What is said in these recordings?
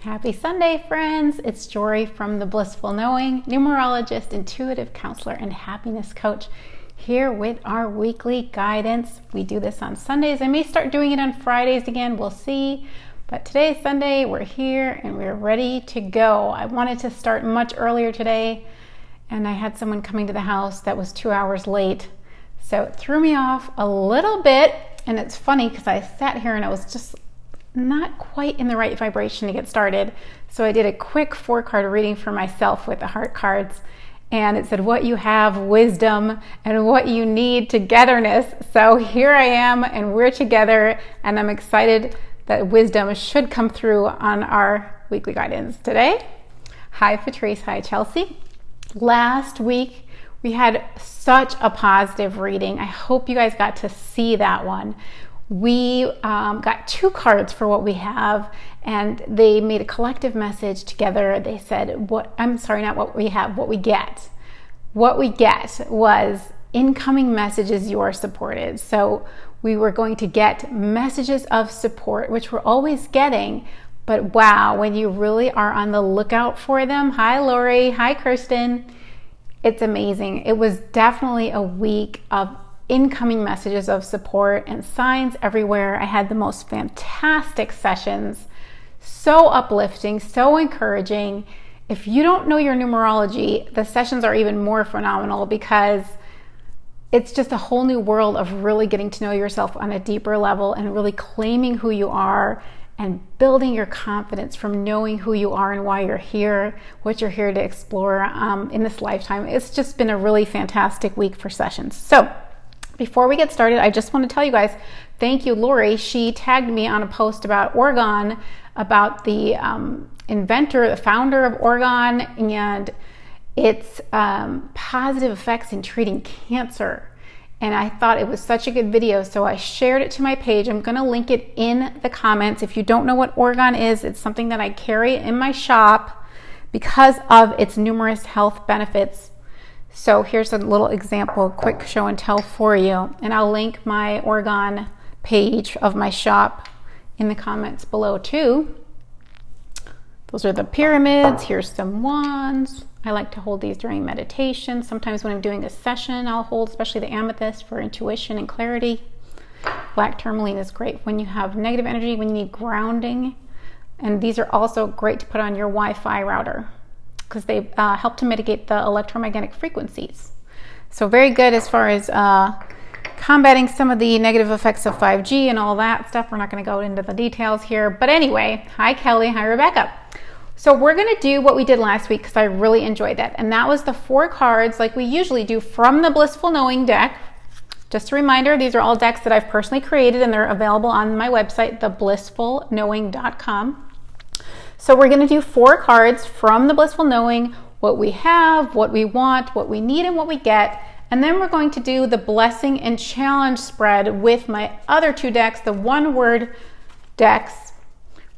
Happy Sunday, friends. It's Jory from The Blissful Knowing, numerologist, intuitive counselor, and happiness coach, here with our weekly guidance. We do this on Sundays. I may start doing it on Fridays again. We'll see. But today's Sunday. We're here and we're ready to go. I wanted to start much earlier today, and I had someone coming to the house that was 2 hours late. So it threw me off a little bit. And it's funny because I sat here and I was just not quite in the right vibration to get started. So I did a quick 4-card reading for myself with the heart cards, and it said what you have, wisdom, and what you need, togetherness. So here I am and we're together, and I'm excited that wisdom should come through on our weekly guidance today. Hi Patrice, hi Chelsea. Last week we had such a positive reading. I hope you guys got to see that one. We got 2 cards for what we have, and they made a collective message together. They said, what we get. What we get was incoming messages, you are supported. So we were going to get messages of support, which we're always getting, but wow, when you really are on the lookout for them. Hi Lori, hi Kirsten. It's amazing. It was definitely a week of incoming messages of support and signs everywhere. I had the most fantastic sessions, so uplifting, so encouraging. If you don't know your numerology, the sessions are even more phenomenal because it's just a whole new world of really getting to know yourself on a deeper level and really claiming who you are and building your confidence from knowing who you are and why you're here, what you're here to explore in this lifetime. It's just been a really fantastic week for sessions. So before we get started, I just want to tell you guys, thank you, Lori. She tagged me on a post about Orgone, about the inventor, the founder of Orgone, and its positive effects in treating cancer. And I thought it was such a good video, so I shared it to my page. I'm going to link it in the comments. If you don't know what Orgone is, it's something that I carry in my shop because of its numerous health benefits. So here's a little example, quick show and tell for you. And I'll link my Orgone page of my shop in the comments below too. Those are the pyramids. Here's some wands. I like to hold these during meditation. Sometimes when I'm doing a session, I'll hold especially the amethyst for intuition and clarity. Black tourmaline is great when you have negative energy, when you need grounding. And these are also great to put on your Wi-Fi router, because they help to mitigate the electromagnetic frequencies. So very good as far as combating some of the negative effects of 5G and all that stuff. We're not going to go into the details here. But anyway, hi Kelly, hi Rebecca. So we're going to do what we did last week because I really enjoyed that. And that was the 4 cards like we usually do from the Blissful Knowing deck. Just a reminder, these are all decks that I've personally created and they're available on my website, theblissfulknowing.com. So we're going to do 4 cards from the Blissful Knowing, what we have, what we want, what we need, and what we get. And then we're going to do the Blessing and Challenge spread with my other 2 decks, the one-word decks,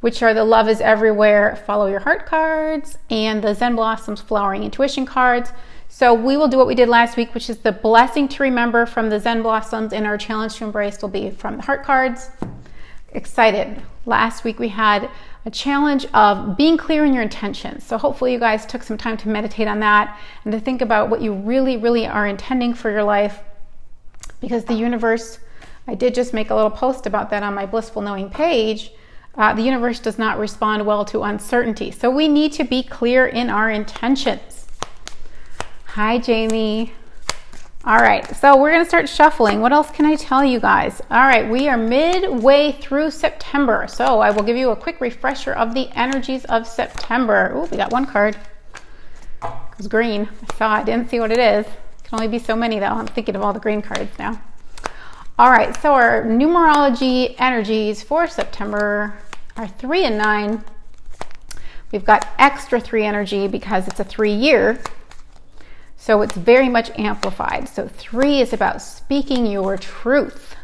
which are the Love is Everywhere, Follow Your Heart cards, and the Zen Blossoms Flowering Intuition cards. So we will do what we did last week, which is the Blessing to Remember from the Zen Blossoms, and our Challenge to Embrace will be from the Heart cards. Excited. Last week we had a challenge of being clear in your intentions. So hopefully you guys took some time to meditate on that and to think about what you really, really are intending for your life. Because the universe, I did just make a little post about that on my Blissful Knowing page, the universe does not respond well to uncertainty. So we need to be clear in our intentions. Hi, Jamie. All right, so we're gonna start shuffling. What else can I tell you guys? All right, we are midway through September. So I will give you a quick refresher of the energies of September. Oh, we got 1 card. It was green. I didn't see what it is. Can only be so many though. I'm thinking of all the green cards now. All right, so our numerology energies for September are 3 and 9. We've got extra 3 energy because it's a 3-year. So it's very much amplified. So 3 is about speaking your truth.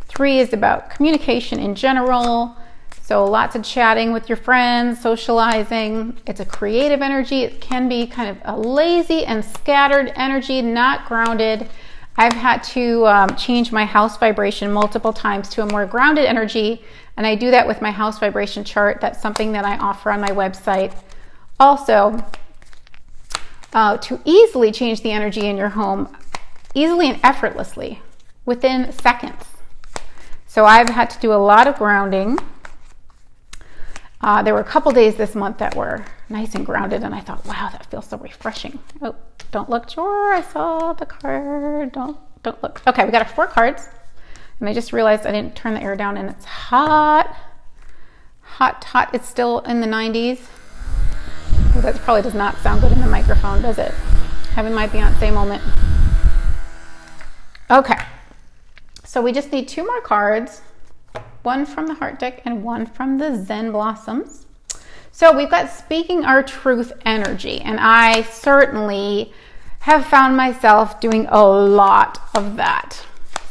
3 is about communication in general. So lots of chatting with your friends, socializing. It's a creative energy. It can be kind of a lazy and scattered energy, not grounded. I've had to change my house vibration multiple times to a more grounded energy, and I do that with my house vibration chart. That's something that I offer on my website. Also, to easily change the energy in your home, easily and effortlessly, within seconds. So I've had to do a lot of grounding. There were a couple days this month that were nice and grounded, and I thought, wow, that feels so refreshing. Oh, don't look, Jor, I saw the card. Don't look. Okay, we got our 4 cards, and I just realized I didn't turn the air down, and it's hot. Hot. It's still in the 90s. Oh, that probably does not sound good in the microphone, does it? Having my Beyonce moment. Okay, so we just need 2 more cards. One from the Heart deck and one from the Zen Blossoms. So we've got Speaking Our Truth energy, and I certainly have found myself doing a lot of that.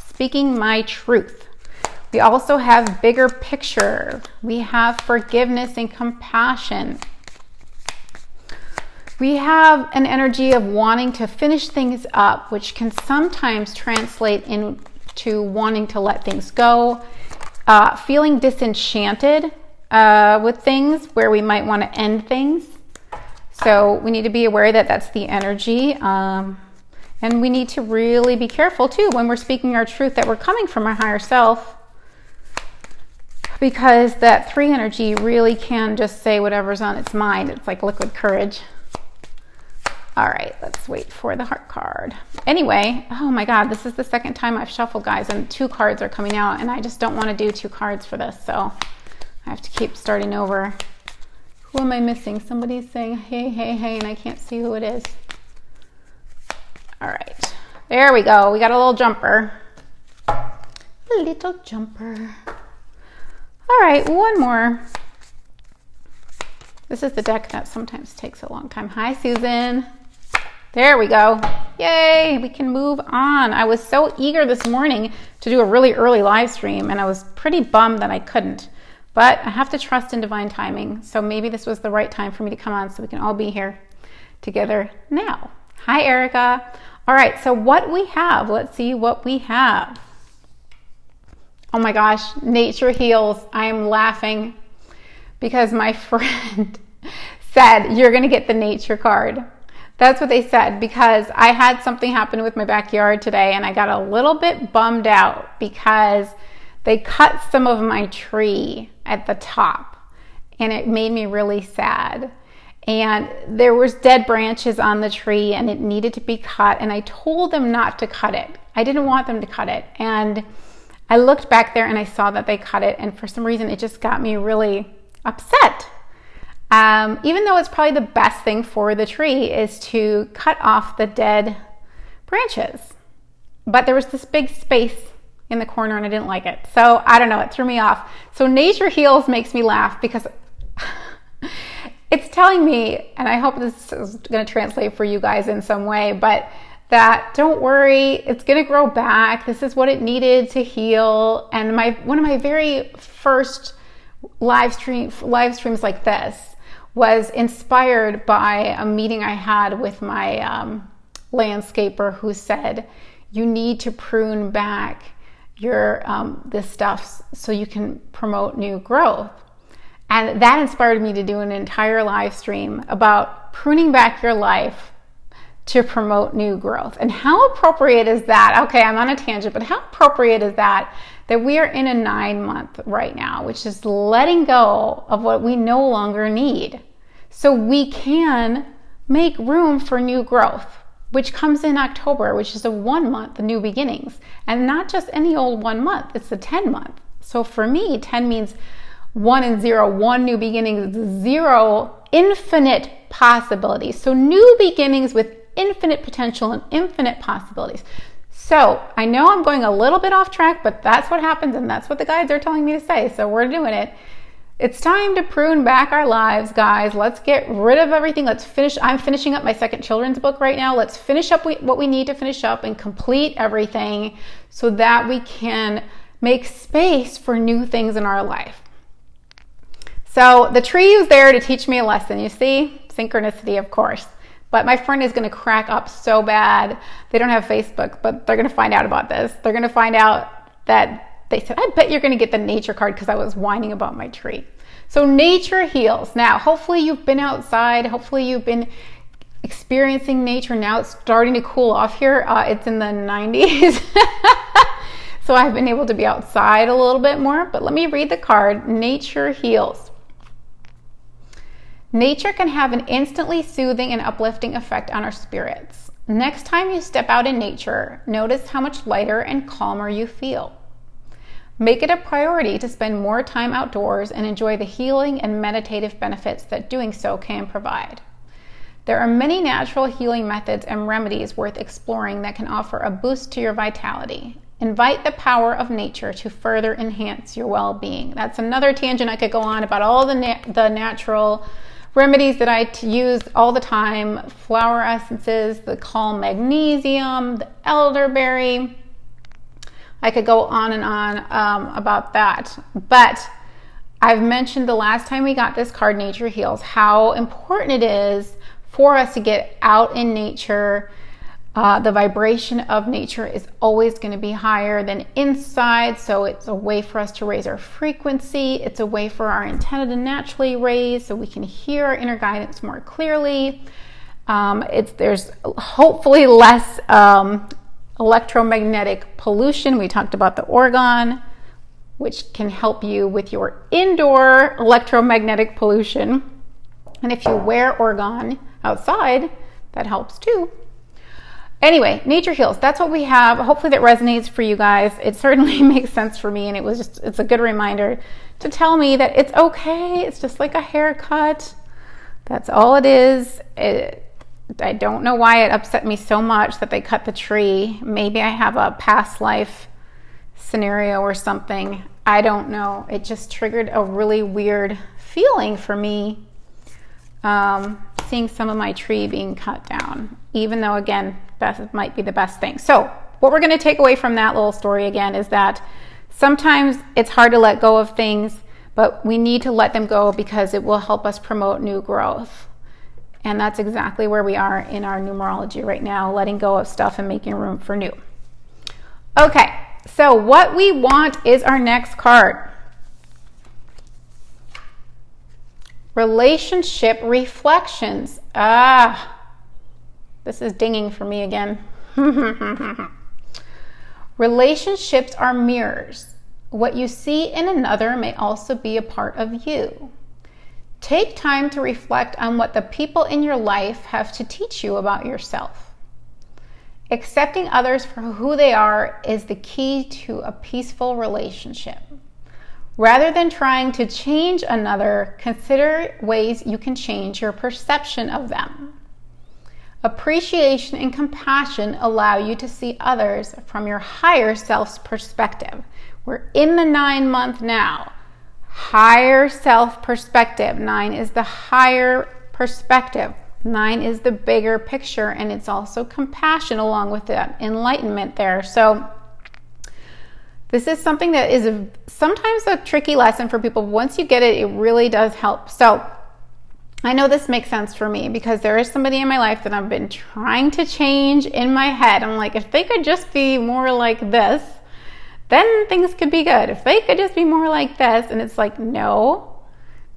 Speaking my truth. We also have Bigger Picture. We have Forgiveness and Compassion. We have an energy of wanting to finish things up, which can sometimes translate into wanting to let things go. Feeling disenchanted with things where we might want to end things. So we need to be aware that that's the energy. And we need to really be careful too when we're speaking our truth, that we're coming from our higher self, because that 3 energy really can just say whatever's on its mind. It's like liquid courage. All right, let's wait for the Heart card. Anyway, oh my God, this is the second time I've shuffled, guys, and 2 cards are coming out, and I just don't want to do 2 cards for this, so I have to keep starting over. Who am I missing? Somebody's saying, hey, and I can't see who it is. All right, there we go. We got a little jumper. A little jumper. All right, one more. This is the deck that sometimes takes a long time. Hi, Susan. There we go. Yay, we can move on. I was so eager this morning to do a really early live stream, and I was pretty bummed that I couldn't. But I have to trust in divine timing, so maybe this was the right time for me to come on so we can all be here together now. Hi, Erica. All right, so what we have, let's see what we have. Oh my gosh, Nature Heals. I am laughing because my friend said, you're going to get the Nature card. That's what they said, because I had something happen with my backyard today, and I got a little bit bummed out because they cut some of my tree at the top, and it made me really sad. And there was dead branches on the tree, and it needed to be cut, and I told them not to cut it. I didn't want them to cut it. And I looked back there and I saw that they cut it, and for some reason it just got me really upset. Even though it's probably the best thing for the tree is to cut off the dead branches. But there was this big space in the corner and I didn't like it. So I don't know, it threw me off. So Nature Heals makes me laugh because it's telling me, and I hope this is going to translate for you guys in some way, but that don't worry, it's going to grow back. This is what it needed to heal. And one of my very first live streams like this was inspired by a meeting I had with my landscaper, who said, you need to prune back your this stuff so you can promote new growth. And that inspired me to do an entire live stream about pruning back your life to promote new growth. And how appropriate is that? Okay, I'm on a tangent, but how appropriate is that we are in a 9-month right now, which is letting go of what we no longer need, so we can make room for new growth, which comes in October, which is a 1 month, the new beginnings, and not just any old 1 month, it's a 10-month. So for me, 10 means 1 and 0, 1 new beginnings, 0 infinite possibilities. So new beginnings with infinite potential and infinite possibilities. So I know I'm going a little bit off track, but that's what happens, and that's what the guides are telling me to say, so we're doing it. It's time to prune back our lives, guys. Let's get rid of everything. Let's finish. I'm finishing up my second children's book right now. Let's finish up what we need to finish up and complete everything so that we can make space for new things in our life. So the tree was there to teach me a lesson. You see? Synchronicity, of course. But my friend is going to crack up so bad. They don't have Facebook, but they're going to find out about this. They're going to find out that they said, I bet you're going to get the nature card because I was whining about my tree. So nature heals. Now, hopefully you've been outside. Hopefully you've been experiencing nature. Now it's starting to cool off here. It's in the 90s. So I've been able to be outside a little bit more. But let me read the card. Nature heals. Nature can have an instantly soothing and uplifting effect on our spirits. Next time you step out in nature, notice how much lighter and calmer you feel. Make it a priority to spend more time outdoors and enjoy the healing and meditative benefits that doing so can provide. There are many natural healing methods and remedies worth exploring that can offer a boost to your vitality. Invite the power of nature to further enhance your well-being. That's another tangent I could go on about all the natural remedies that I use all the time. Flower essences, the calm magnesium, the elderberry. I could go on and on about that. But I've mentioned the last time we got this card, Nature Heals, how important it is for us to get out in nature. The vibration of nature is always going to be higher than inside, so it's a way for us to raise our frequency. It's a way for our antenna to naturally raise so we can hear our inner guidance more clearly. There's hopefully less electromagnetic pollution. We talked about the orgone, which can help you with your indoor electromagnetic pollution. And if you wear orgone outside, that helps too. Anyway, Nature Heals, that's what we have. Hopefully that resonates for you guys. It certainly makes sense for me, and it's a good reminder to tell me that it's okay. It's just like a haircut. That's all it is. I don't know why it upset me so much that they cut the tree. Maybe I have a past life scenario or something. I don't know. It just triggered a really weird feeling for me, seeing some of my tree being cut down, even though, again, that might be the best thing. So what we're going to take away from that little story again is that sometimes it's hard to let go of things, but we need to let them go because it will help us promote new growth. And that's exactly where we are in our numerology right now, letting go of stuff and making room for new. Okay, so what we want is our next card. Relationship reflections. This is dinging for me again. Relationships are mirrors. What you see in another may also be a part of you. Take time to reflect on what the people in your life have to teach you about yourself. Accepting others for who they are is the key to a peaceful relationship. Rather than trying to change another, consider ways you can change your perception of them. Appreciation and compassion allow you to see others from your higher self's perspective. We're in the 9-month now. Higher self perspective. 9 is the higher perspective. 9 is the bigger picture, and it's also compassion along with that enlightenment there. So this is something that is sometimes a tricky lesson for people. Once you get it, it really does help. So I know this makes sense for me because there is somebody in my life that I've been trying to change in my head. I'm like, if they could just be more like this, then things could be good. If they could just be more like this, and it's like, no,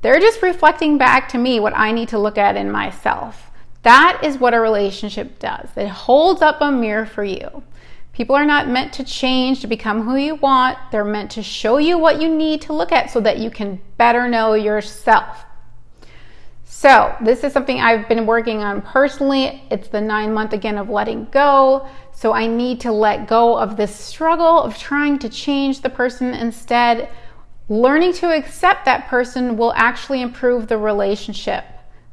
they're just reflecting back to me what I need to look at in myself. That is what a relationship does. It holds up a mirror for you. People are not meant to change to become who you want. They're meant to show you what you need to look at so that you can better know yourself. So this is something I've been working on personally. It's the 9-month again of letting go. So I need to let go of this struggle of trying to change the person. Instead, learning to accept that person will actually improve the relationship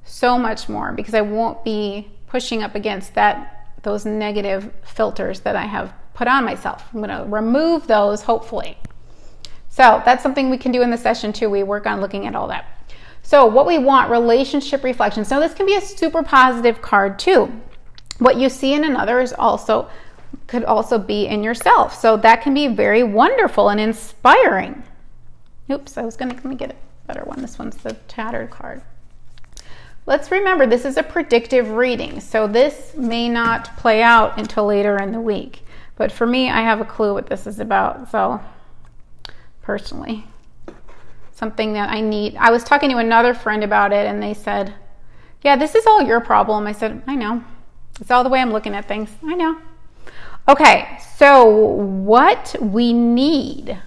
so much more because I won't be pushing up against those negative filters that I have put on myself. I'm going to remove those, hopefully. So that's something we can do in the session too. We work on looking at all that. So what we want, relationship reflections. Now this can be a super positive card too. What you see in another could also be in yourself. So that can be very wonderful and inspiring. Oops, let me get a better one. This one's the tattered card. Let's remember, this is a predictive reading, so this may not play out until later in the week. But for me, I have a clue what this is about. So personally, something that I need. I was talking to another friend about it, and they said, yeah, this is all your problem. I said, I know. It's all the way I'm looking at things. I know. Okay, so what we need.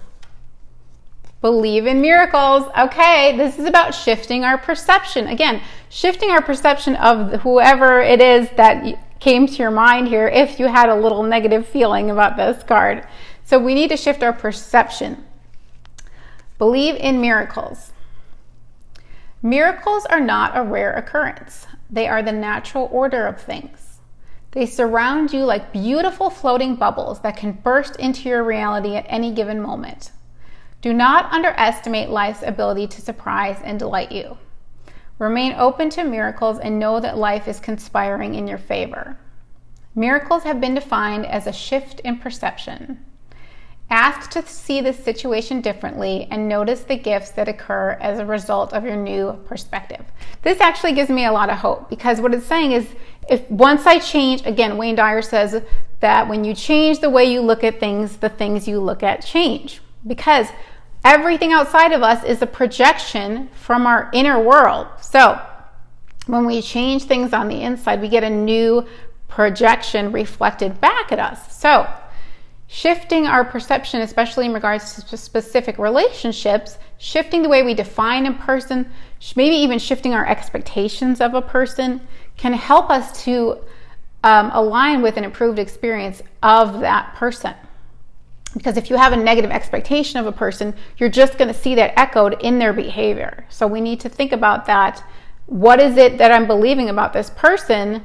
Believe in miracles. Okay, this is about shifting our perception. Again, shifting our perception of whoever it is that came to your mind here if you had a little negative feeling about this card. So we need to shift our perception. Believe in miracles. Miracles are not a rare occurrence. They are the natural order of things. They surround you like beautiful floating bubbles that can burst into your reality at any given moment. Do not underestimate life's ability to surprise and delight you. Remain open to miracles and know that life is conspiring in your favor. Miracles have been defined as a shift in perception. Ask to see this situation differently and notice the gifts that occur as a result of your new perspective. This actually gives me a lot of hope, because what it's saying is, if once I change, again, Wayne Dyer says that when you change the way you look at things, the things you look at change. Because everything outside of us is a projection from our inner world. So when we change things on the inside, we get a new projection reflected back at us. So shifting our perception, especially in regards to specific relationships, shifting the way we define a person, maybe even shifting our expectations of a person, can help us to align with an improved experience of that person. Because if you have a negative expectation of a person, you're just going to see that echoed in their behavior. So we need to think about that. What is it that I'm believing about this person?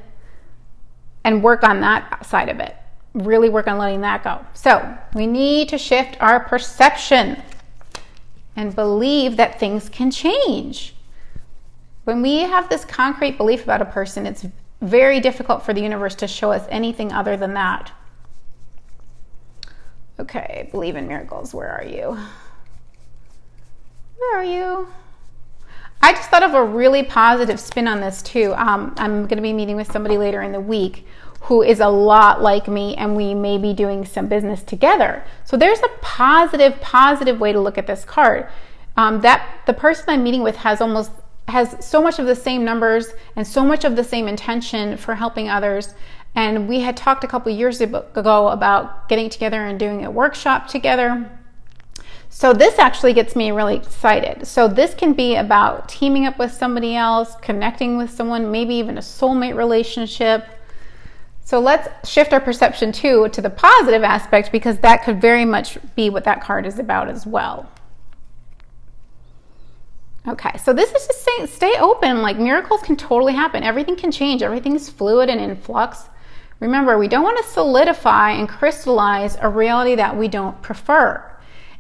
And work on that side of it. Really work on letting that go. So we need to shift our perception and believe that things can change. When we have this concrete belief about a person, it's very difficult for the universe to show us anything other than that. Okay, believe in miracles. Where are you? Where are you? I just thought of a really positive spin on this too. I'm going to be meeting with somebody later in the week who is a lot like me, and we may be doing some business together. So there's a positive way to look at this card. That the person I'm meeting with has so much of the same numbers and so much of the same intention for helping others. And we had talked a couple years ago about getting together and doing a workshop together. So this actually gets me really excited. So this can be about teaming up with somebody else, connecting with someone, maybe even a soulmate relationship. So let's shift our perception too to the positive aspect, because that could very much be what that card is about as well. Okay, so this is just saying stay open. Like, miracles can totally happen. Everything can change. Everything's fluid and in flux. Remember, we don't want to solidify and crystallize a reality that we don't prefer.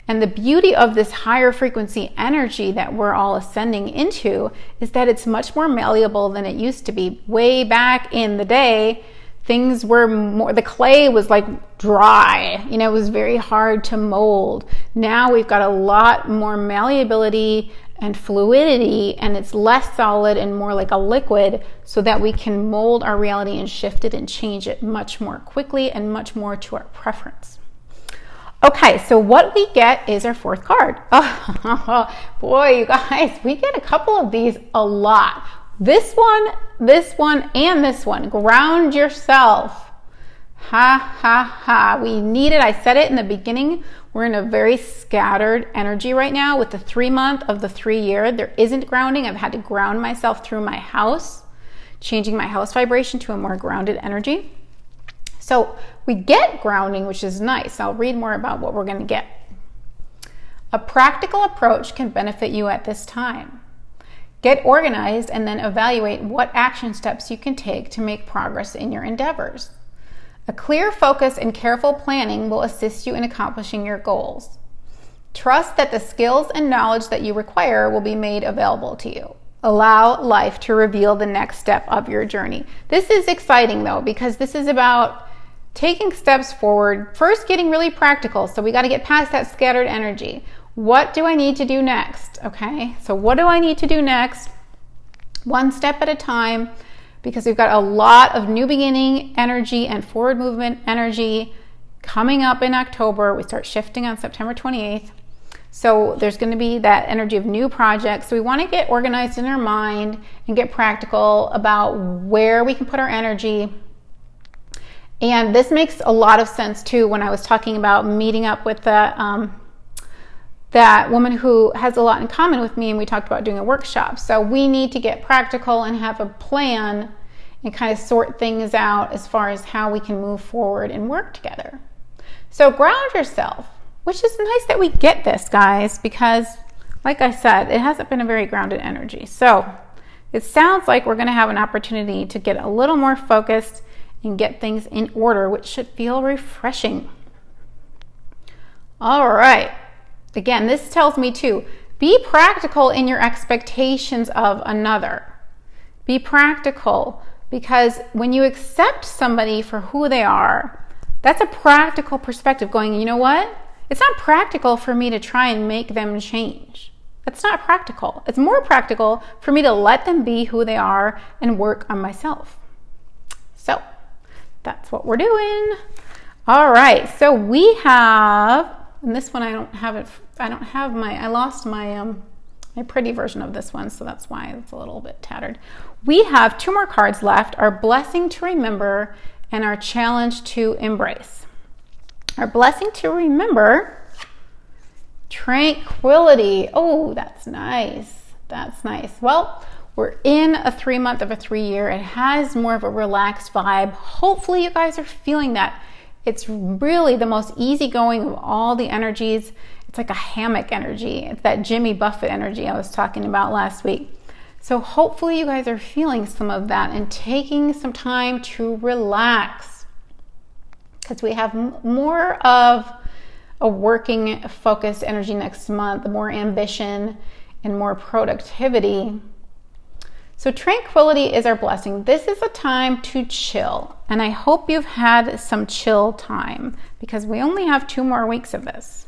And the beauty of this higher frequency energy that we're all ascending into is that it's much more malleable than it used to be. Way back in the day, things were more, the clay was like dry, it was very hard to mold. Now we've got a lot more malleability and fluidity, and it's less solid and more like a liquid, so that we can mold our reality and shift it and change it much more quickly and much more to our preference. Okay, so what we get is our fourth card. Oh, boy, you guys, we get a couple of these a lot. This one, and this one. Ground yourself. Ha, ha, ha. We need it. I said it in the beginning. We're in a very scattered energy right now with the 3 month of the 3 year. There isn't grounding. I've had to ground myself through my house, changing my house vibration to a more grounded energy. So we get grounding, which is nice. I'll read more about what we're going to get. A practical approach can benefit you at this time. Get organized and then evaluate what action steps you can take to make progress in your endeavors. A clear focus and careful planning will assist you in accomplishing your goals. Trust that the skills and knowledge that you require will be made available to you. Allow life to reveal the next step of your journey. This is exciting though, because this is about taking steps forward, first getting really practical. So we got to get past that scattered energy. What do I need to do next? Okay, so what do I need to do next? one step at a time, because we've got a lot of new beginning energy and forward movement energy coming up in October. We start shifting on September 28th. So there's going to be that energy of new projects. So we want to get organized in our mind and get practical about where we can put our energy. And this makes a lot of sense too when I was talking about meeting up with that woman who has a lot in common with me, and we talked about doing a workshop. So we need to get practical and have a plan and kind of sort things out as far as how we can move forward and work together. So ground yourself, which is nice that we get this, guys, because like I said, it hasn't been a very grounded energy. So it sounds like we're going to have an opportunity to get a little more focused and get things in order, which should feel refreshing. All right. Again, this tells me to be practical in your expectations of another. Be practical, because when you accept somebody for who they are, that's a practical perspective going, you know what? It's not practical for me to try and make them change. That's not practical. It's more practical for me to let them be who they are and work on myself. So that's what we're doing. All right. So we have, and this one I don't have it. I lost my my pretty version of this one, so that's why it's a little bit tattered. We have 2 more cards left: our blessing to remember and our challenge to embrace. Our blessing to remember, tranquility. Oh, that's nice. That's nice. Well, we're in a 3-month of a 3-year. It has more of a relaxed vibe. Hopefully you guys are feeling that. It's really the most easygoing of all the energies. It's like a hammock energy. It's that Jimmy Buffett energy I was talking about last week. So hopefully you guys are feeling some of that and taking some time to relax, because we have more of a working focused energy next month, more ambition and more productivity. So tranquility is our blessing. This is a time to chill, and I hope you've had some chill time, because we only have 2 more weeks of this.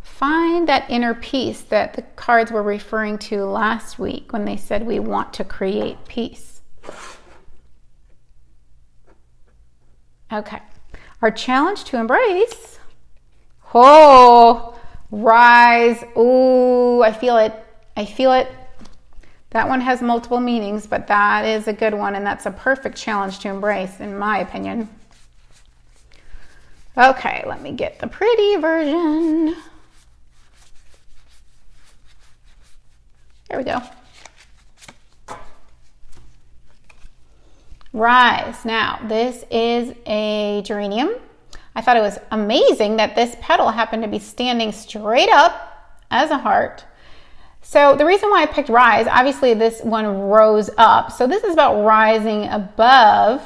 Find that inner peace that the cards were referring to last week when they said we want to create peace. Okay, our challenge to embrace. Oh, rise. Ooh, I feel it. I feel it. That one has multiple meanings, but that is a good one, and that's a perfect challenge to embrace, in my opinion. Okay, let me get the pretty version. There we go. Rise. Now, this is a geranium. I thought it was amazing that this petal happened to be standing straight up as a heart. So the reason why I picked rise, obviously this one rose up. So this is about rising above.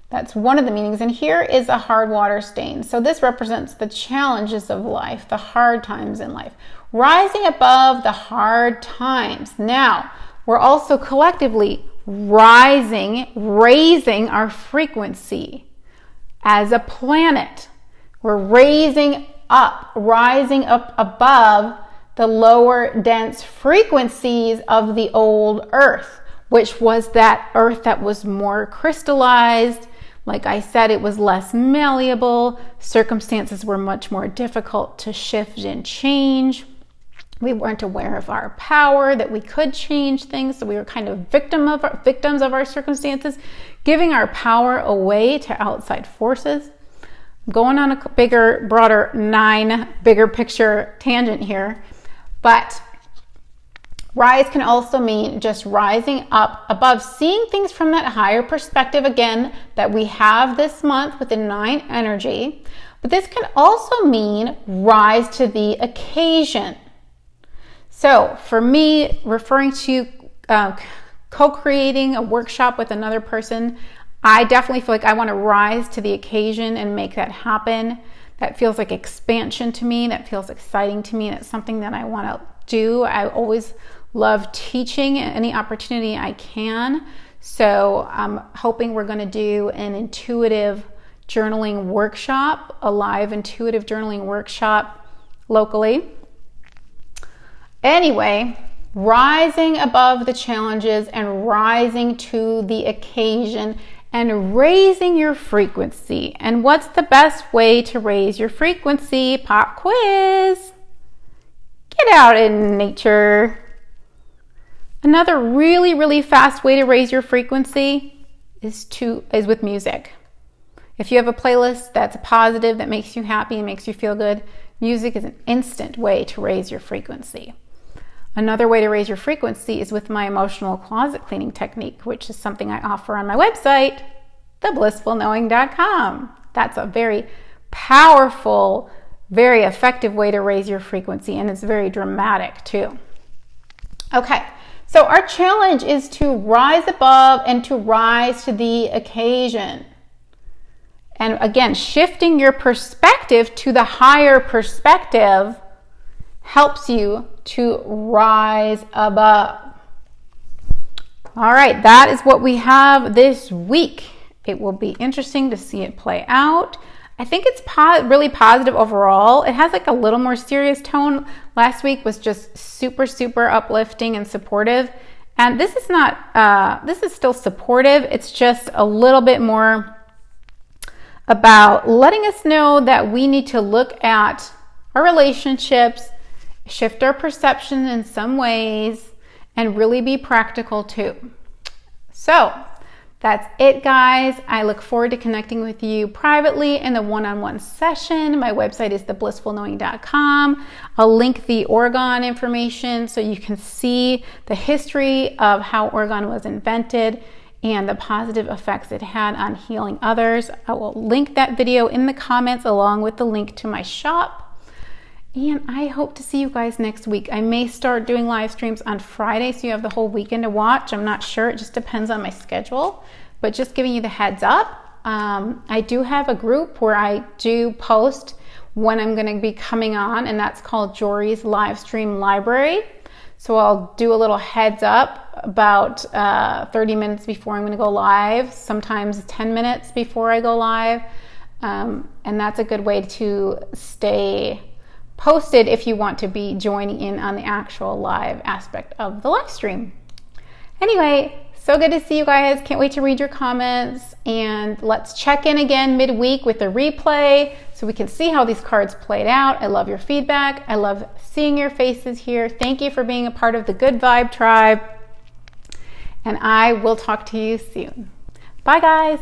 That's one of the meanings. And here is a hard water stain. So this represents the challenges of life, the hard times in life. Rising above the hard times. Now, we're also collectively raising our frequency as a planet. We're rising up above the lower dense frequencies of the old earth, which was that earth that was more crystallized. Like I said, it was less malleable. Circumstances were much more difficult to shift and change. We weren't aware of our power, that we could change things. So we were kind of victims of our circumstances, giving our power away to outside forces. I'm going on a bigger, broader, bigger picture tangent here. But rise can also mean just rising up above, seeing things from that higher perspective, again, that we have this month with the 9 energy. But this can also mean rise to the occasion. So for me, referring to co-creating a workshop with another person, I definitely feel like I want to rise to the occasion and make that happen. That feels like expansion to me. That feels exciting to me. That's something that I want to do. I always love teaching any opportunity I can. So I'm hoping we're going to do an intuitive journaling workshop, a live intuitive journaling workshop locally. Anyway, rising above the challenges and rising to the occasion and raising your frequency. And what's the best way to raise your frequency? Pop quiz. Get out in nature. Another really, really fast way to raise your frequency is with music. If you have a playlist that's positive, that makes you happy and makes you feel good, music is an instant way to raise your frequency. Another way to raise your frequency is with my emotional closet cleaning technique, which is something I offer on my website, theblissfulknowing.com. That's a very powerful, very effective way to raise your frequency, and it's very dramatic too. Okay, so our challenge is to rise above and to rise to the occasion. And again, shifting your perspective to the higher perspective helps you to rise above. All right, that is what we have this week. It will be interesting to see it play out. I think it's really positive overall. It has like a little more serious tone. Last week was just super, super uplifting and supportive. And this is not, this is still supportive. It's just a little bit more about letting us know that we need to look at our relationships, shift our perception in some ways, and really be practical too. So that's it, guys. I look forward to connecting with you privately in the one-on-one session. My website is theblissfulknowing.com. I'll link the Orgone information so you can see the history of how Orgone was invented and the positive effects it had on healing others. I will link that video in the comments along with the link to my shop. And I hope to see you guys next week. I may start doing live streams on Friday, so you have the whole weekend to watch. I'm not sure. It just depends on my schedule. But just giving you the heads up. I do have a group where I do post when I'm going to be coming on, and that's called Jory's Live Stream Library. So I'll do a little heads up about 30 minutes before I'm going to go live, sometimes 10 minutes before I go live. And that's a good way to stay posted if you want to be joining in on the actual live aspect of the live stream. Anyway, so good to see you guys. Can't wait to read your comments, and let's check in again midweek with the replay so we can see how these cards played out. I love your feedback. I love seeing your faces here. Thank you for being a part of the Good Vibe Tribe, and I will talk to you soon. Bye, guys.